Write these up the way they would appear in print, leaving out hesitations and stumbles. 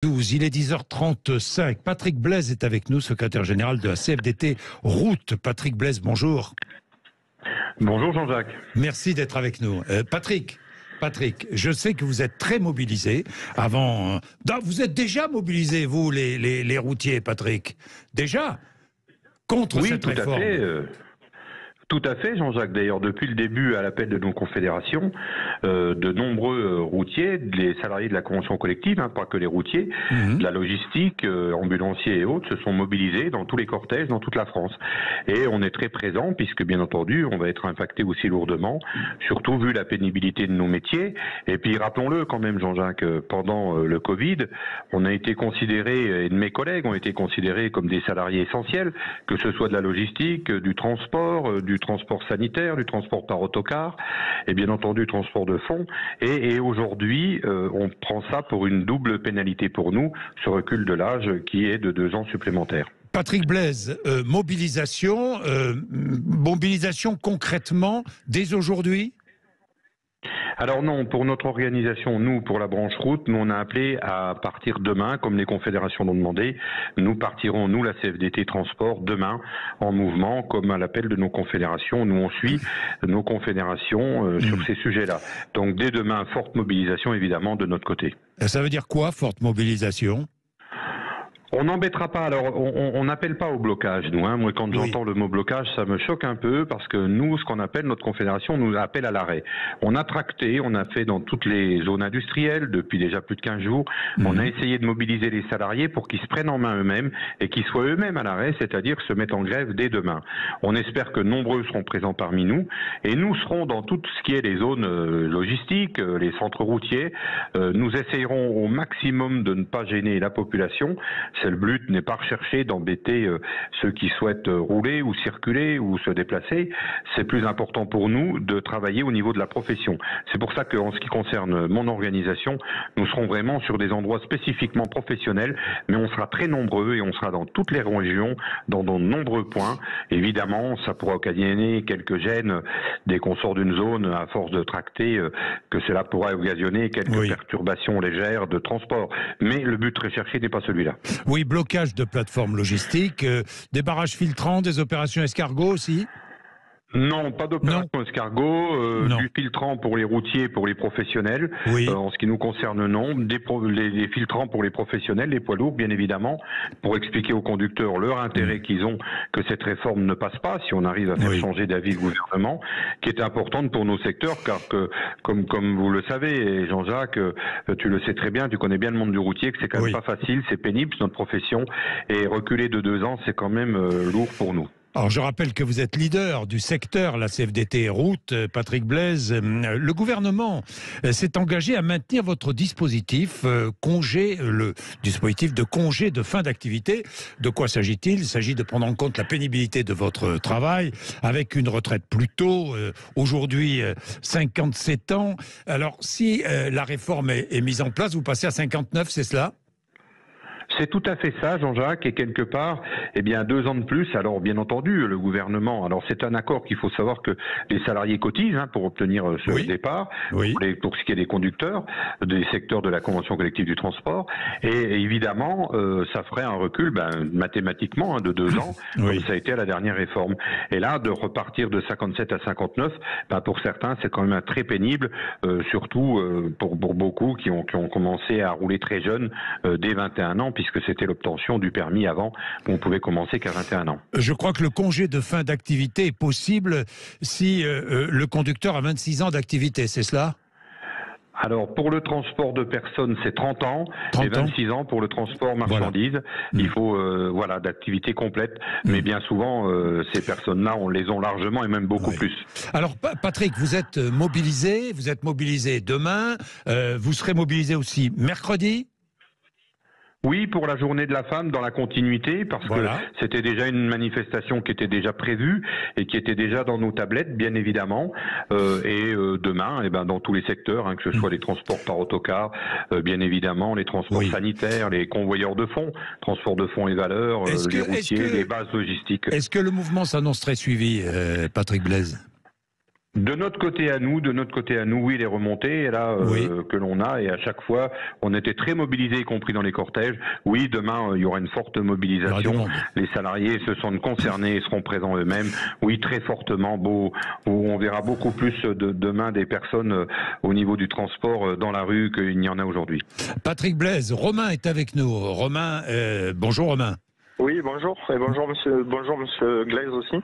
12, il est 10h35. Patrick Blaise est avec nous, secrétaire général de la CFDT Route. Patrick Blaise, bonjour. Bonjour Jean-Jacques. Merci d'être avec nous. Patrick, je sais que vous êtes très mobilisé. Vous êtes déjà mobilisé, vous, les routiers, Patrick. Déjà contre cette réforme. Tout à fait, Jean-Jacques. D'ailleurs, depuis le début, à l'appel de nos confédérations, de nombreux routiers, les salariés de la convention collective, pas que les routiers, de la logistique, ambulanciers et autres, se sont mobilisés dans tous les cortèges, dans toute la France. Et on est très présent, puisque bien entendu, on va être impacté aussi lourdement, surtout vu la pénibilité de nos métiers. Et puis, rappelons-le quand même, Jean-Jacques, pendant le Covid, on a été considérés, et mes collègues ont été considérés comme des salariés essentiels, que ce soit de la logistique, du transport sanitaire, du transport par autocar et bien entendu transport de fonds. Et aujourd'hui, on prend ça pour une double pénalité pour nous, ce recul de l'âge qui est de 2 ans supplémentaires. Patrick Blaise, mobilisation concrètement dès aujourd'hui ? Alors non, pour notre organisation, nous, pour la branche route, nous on a appelé à partir demain, comme les confédérations l'ont demandé. Nous partirons, nous, la CFDT Transport, demain, en mouvement, comme à l'appel de nos confédérations. Nous, on suit nos confédérations sur ces sujets-là. Donc dès demain, forte mobilisation, évidemment, de notre côté. Ça veut dire quoi, forte mobilisation ? On n'embêtera pas. Alors, on n'appelle pas au blocage, nous. Moi, quand j'entends le mot blocage, ça me choque un peu parce que nous, ce qu'on appelle, notre confédération, nous appelle à l'arrêt. On a tracté, on a fait dans toutes les zones industrielles depuis déjà plus de 15 jours. On a essayé de mobiliser les salariés pour qu'ils se prennent en main eux-mêmes et qu'ils soient eux-mêmes à l'arrêt, c'est-à-dire se mettre en grève dès demain. On espère que nombreux seront présents parmi nous et nous serons dans tout ce qui est les zones logistiques, les centres routiers. Nous essayerons au maximum de ne pas gêner la population. Le but n'est pas recherché d'embêter ceux qui souhaitent rouler ou circuler ou se déplacer. C'est plus important pour nous de travailler au niveau de la profession. C'est pour ça qu'en ce qui concerne mon organisation, nous serons vraiment sur des endroits spécifiquement professionnels, mais on sera très nombreux et on sera dans toutes les régions, dans de nombreux points. Évidemment, ça pourra occasionner quelques gênes dès qu'on sort d'une zone à force de tracter, que cela pourra occasionner quelques perturbations légères de transport. Mais le but recherché n'est pas celui-là. Oui, blocage de plateformes logistiques, des barrages filtrants, des opérations escargots aussi ? Non, pas d'opération escargot, du filtrant pour les routiers, pour les professionnels. En ce qui nous concerne, non. Les filtrants pour les professionnels, les poids lourds, bien évidemment, pour expliquer aux conducteurs leur intérêt qu'ils ont que cette réforme ne passe pas, si on arrive à faire changer d'avis le gouvernement, qui est importante pour nos secteurs, car que, comme vous le savez, et Jean-Jacques, tu le sais très bien, tu connais bien le monde du routier, que c'est quand même pas facile, c'est pénible, c'est notre profession, et reculer de 2 ans, c'est quand même lourd pour nous. Alors je rappelle que vous êtes leader du secteur, la CFDT Route, Patrick Blaise. Le gouvernement s'est engagé à maintenir votre dispositif le dispositif de congé de fin d'activité. De quoi s'agit-il ? Il s'agit de prendre en compte la pénibilité de votre travail avec une retraite plus tôt, aujourd'hui 57 ans. Alors si la réforme est mise en place, vous passez à 59, c'est cela ? C'est tout à fait ça, Jean-Jacques, et quelque part, 2 ans de plus. Alors, bien entendu, le gouvernement, alors c'est un accord qu'il faut savoir que les salariés cotisent pour obtenir ce départ, pour ce qui est des conducteurs, des secteurs de la convention collective du transport, et évidemment, ça ferait un recul, mathématiquement, de 2 ans, comme ça a été à la dernière réforme. Et là, de repartir de 57 à 59, pour certains, c'est quand même très pénible, surtout pour beaucoup qui ont commencé à rouler très jeunes, dès 21 ans, puisque c'était l'obtention du permis avant, où on pouvait commencer qu'à 21 ans. Je crois que le congé de fin d'activité est possible si le conducteur a 26 ans d'activité, c'est cela ? Alors, pour le transport de personnes, c'est 30 ans, et 26 ans pour le transport marchandises. Il faut, d'activité complète. Mais bien souvent, ces personnes-là, on les ont largement et même beaucoup plus. Alors, Patrick, vous êtes mobilisé demain, vous serez mobilisé aussi mercredi ? Oui, pour la journée de la femme, dans la continuité, parce que c'était déjà une manifestation qui était déjà prévue et qui était déjà dans nos tablettes, bien évidemment. Demain, dans tous les secteurs, que ce soit les transports par autocar, bien évidemment, les transports sanitaires, les convoyeurs de fonds, transports de fonds et valeurs, les routiers, les bases logistiques. Est-ce que le mouvement s'annonce très suivi, Patrick Blaise ? De notre côté à nous, oui, il est remonté, et là, que l'on a, et à chaque fois, on était très mobilisés, y compris dans les cortèges. Oui, demain, il y aura une forte mobilisation. Les salariés se sentent concernés et seront présents eux-mêmes. Oui, très fortement. On verra beaucoup plus demain des personnes au niveau du transport dans la rue qu'il n'y en a aujourd'hui. Patrick Blaise, Romain est avec nous. Romain, bonjour Romain. Oui, bonjour, et bonjour monsieur Glaise aussi.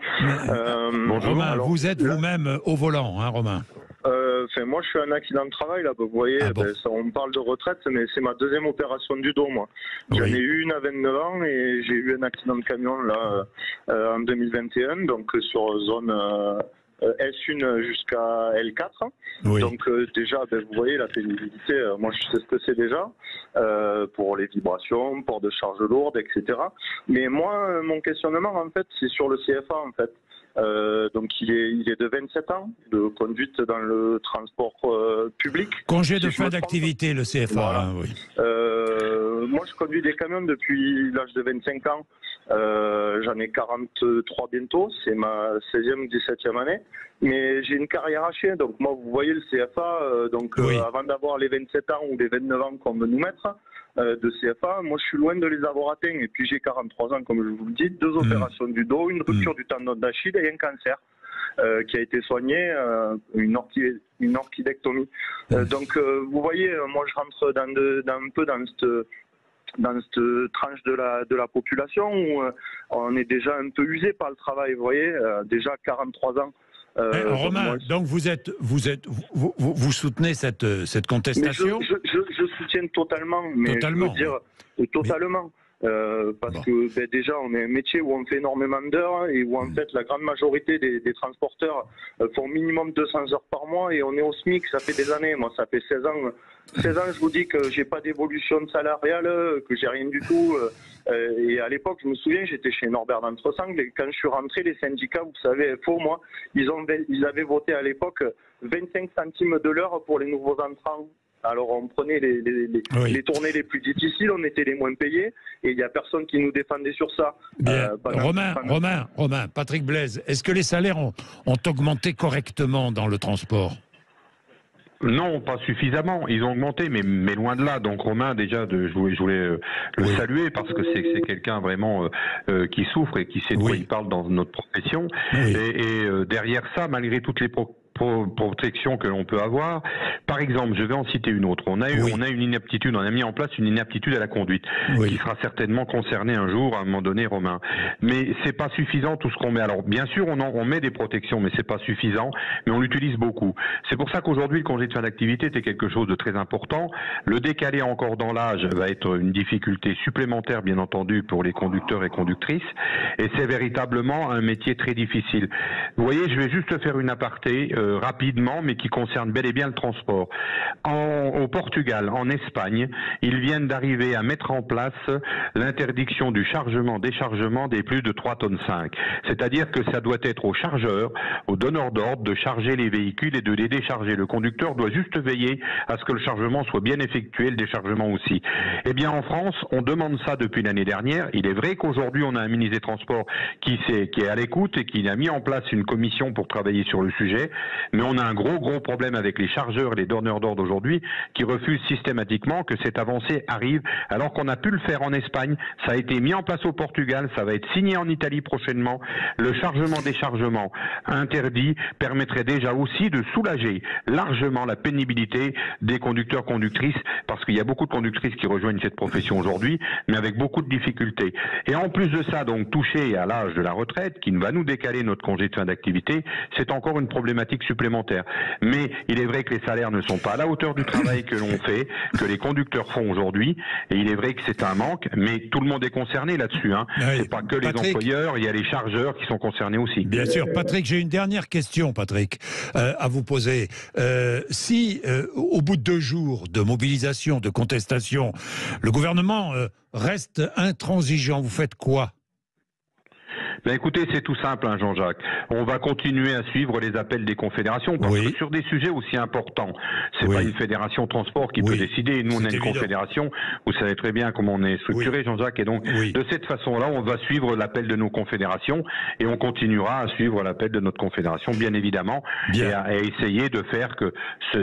Bonjour. Romain, alors, vous êtes vous-même au volant, hein, Romain? Moi, je suis un accident de travail, là. Vous voyez, on parle de retraite, mais c'est ma deuxième opération du dos, moi. J'en ai eu une à 29 ans et j'ai eu un accident de camion, là, en 2021, donc sur zone S1 jusqu'à L4. Oui. Donc déjà, vous voyez, la pénibilité, moi je sais ce que c'est déjà, pour les vibrations, port de charge lourde, etc. Mais moi, mon questionnement, en fait, c'est sur le CFA, en fait. Donc il est de 27 ans, de conduite dans le transport public. Congé de fin d'activité, le CFA. Voilà. Hein, oui. Moi, je conduis des camions depuis l'âge de 25 ans. J'en ai 43 bientôt, c'est ma 16e ou 17e année. Mais j'ai une carrière hachée, donc moi, vous voyez le CFA, avant d'avoir les 27 ans ou les 29 ans qu'on veut nous mettre de CFA, moi je suis loin de les avoir atteints. Et puis j'ai 43 ans, comme je vous le dis, 2 opérations du dos, une rupture du tendon d'Achille et un cancer qui a été soigné, une orchidectomie. Donc vous voyez, moi je rentre un peu dans cette tranche de la population où on est déjà un peu usé par le travail, vous voyez, déjà 43 ans. Romain, donc vous soutenez cette contestation? Je soutiens totalement, mais totalement. Je veux dire totalement. Parce que déjà on est un métier où on fait énormément d'heures et où en fait la grande majorité des transporteurs font minimum 200 heures par mois et on est au SMIC, ça fait des années. Moi ça fait 16 ans, je vous dis que j'ai pas d'évolution salariale, que j'ai rien du tout. Et à l'époque, je me souviens, j'étais chez Norbert d'Entresangles et quand je suis rentré, les syndicats, vous savez, moi, ils avaient voté à l'époque 25 centimes de l'heure pour les nouveaux entrants. Alors on prenait les tournées les plus difficiles, on était les moins payés et il n'y a personne qui nous défendait sur ça. Romain, Patrick Blaise, est-ce que les salaires ont augmenté correctement dans le transport? Non, pas suffisamment. Ils ont augmenté, mais loin de là. Donc Romain, déjà, je voulais le saluer parce que c'est quelqu'un vraiment qui souffre et qui sait de quoi il parle dans notre profession. Et derrière ça, malgré toutes les protection que l'on peut avoir. Par exemple, je vais en citer une autre. On a une inaptitude, on a mis en place une inaptitude à la conduite qui sera certainement concernée un jour, à un moment donné, Romain. Mais c'est pas suffisant tout ce qu'on met. Alors, bien sûr, on met des protections, mais c'est pas suffisant, mais on l'utilise beaucoup. C'est pour ça qu'aujourd'hui, le congé de fin d'activité était quelque chose de très important. Le décaler encore dans l'âge va être une difficulté supplémentaire, bien entendu, pour les conducteurs et conductrices. Et c'est véritablement un métier très difficile. Vous voyez, je vais juste faire une aparté, rapidement, mais qui concerne bel et bien le transport. Au Portugal, en Espagne, ils viennent d'arriver à mettre en place l'interdiction du chargement-déchargement des plus de 3,5 tonnes. C'est-à-dire que ça doit être au chargeur, au donneur d'ordre, de charger les véhicules et de les décharger. Le conducteur doit juste veiller à ce que le chargement soit bien effectué, le déchargement aussi. Eh bien, en France, on demande ça depuis l'année dernière. Il est vrai qu'aujourd'hui, on a un ministre des Transports qui est à l'écoute et qui a mis en place une commission pour travailler sur le sujet. Mais on a un gros problème avec les chargeurs et les donneurs d'ordre aujourd'hui qui refusent systématiquement que cette avancée arrive alors qu'on a pu le faire en Espagne. Ça a été mis en place au Portugal, ça va être signé en Italie prochainement. Le chargement-déchargement interdit permettrait déjà aussi de soulager largement la pénibilité des conducteurs-conductrices parce qu'il y a beaucoup de conductrices qui rejoignent cette profession aujourd'hui, mais avec beaucoup de difficultés. Et en plus de ça, donc toucher à l'âge de la retraite, qui va nous décaler notre congé de fin d'activité, c'est encore une problématique supplémentaire. Mais il est vrai que les salaires ne sont pas à la hauteur du travail que l'on fait, que les conducteurs font aujourd'hui, et il est vrai que c'est un manque, mais tout le monde est concerné là-dessus. Hein. C'est pas que les employeurs, il y a les chargeurs qui sont concernés aussi. Bien sûr. Patrick, j'ai une dernière question, Patrick, à vous poser. Si, au bout de 2 jours de mobilisation, de contestation, le gouvernement reste intransigeant, vous faites quoi? Ben écoutez, c'est tout simple, hein, Jean-Jacques. On va continuer à suivre les appels des confédérations parce que sur des sujets aussi importants, c'est pas une fédération transport qui peut décider. Nous, on est une confédération. Vous savez très bien comment on est structuré, Jean-Jacques. Et donc, de cette façon-là, on va suivre l'appel de nos confédérations et on continuera à suivre l'appel de notre confédération, bien évidemment, et à essayer de faire que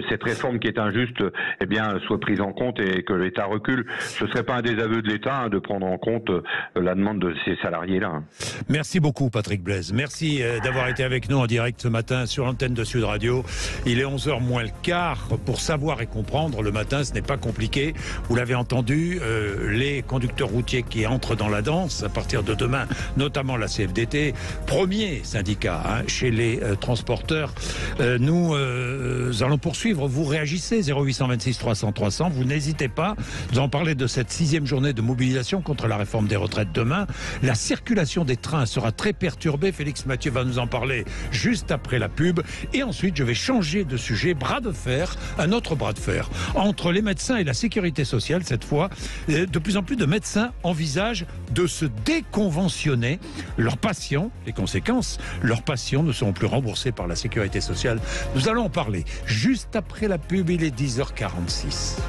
cette réforme qui est injuste, eh bien, soit prise en compte et que l'État recule. Ce serait pas un désaveu de l'État de prendre en compte la demande de ces salariés-là. Merci beaucoup, Patrick Blaise. Merci d'avoir été avec nous en direct ce matin sur l'antenne de Sud Radio. Il est 11h moins le quart. Pour savoir et comprendre, le matin, ce n'est pas compliqué. Vous l'avez entendu, les conducteurs routiers qui entrent dans la danse à partir de demain, notamment la CFDT, premier syndicat chez les transporteurs. Nous allons poursuivre. Vous réagissez, 0826 300 300. Vous n'hésitez pas. Nous allons parler de cette 6e journée de mobilisation contre la réforme des retraites demain. La circulation des trains sera très perturbée. Félix Mathieu va nous en parler juste après la pub. Et ensuite, je vais changer de sujet. Bras de fer, un autre bras de fer entre les médecins et la sécurité sociale. Cette fois, de plus en plus de médecins envisagent de se déconventionner. Leurs patients, les conséquences, leurs patients ne seront plus remboursés par la sécurité sociale. Nous allons en parler juste après la pub. Il est 10h46.